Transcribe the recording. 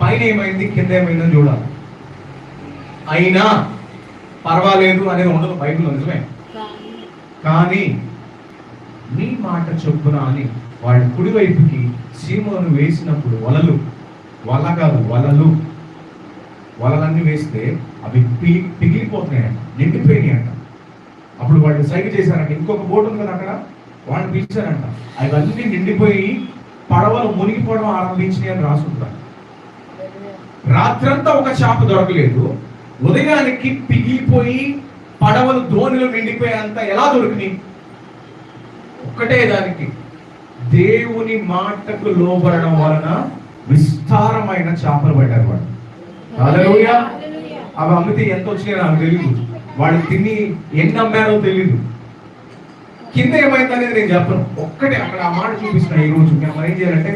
పైన ఏమైంది కింద ఏమైందని చూడాలి. అయినా పర్వాలేదు అనేది ఉండదు బైబిల్లో, నిజమే. కానీ నీ మాట చొప్పున అని వాళ్ళ కుడివైపుకి సీమోను వేసినప్పుడు వలలన్నీ వేస్తే అవి పిగిలిపోతున్నాయంట, నిండిపోయినాయంట. అప్పుడు వాళ్ళు సైగ చేశారంట, ఇంకొక బోట్ ఉంది కదా అక్కడ, వాళ్ళని పిలిచారంట. అవన్నీ నిండిపోయి పడవలు మునిగిపోవడం ఆరంభించినాయి అని రాసుకుంటారు. రాత్రంతా ఒక చేప దొరకలేదు, ఉదయానికి పిగిలిపోయి పడవలు దోణిలో నిండిపోయేంత ఎలా దొరికినాయి? ఒక్కటే దానికి, దేవుని మాటకు లోబడడం వలన విస్తారమైన చేపలు పడ్డారు వాళ్ళు. హల్లెలూయా. అవి అమ్మితే ఎంత వచ్చినాయో నాకు తెలియదు, వాళ్ళు తిని ఎన్ని అమ్మారో తెలియదు. కింద ఏమైంది అనేది నేను చెప్పను, ఒక్కటే అక్కడ ఆ మాట చూపిస్తున్నా. ఈ రోజు మనం ఏం చేయాలంటే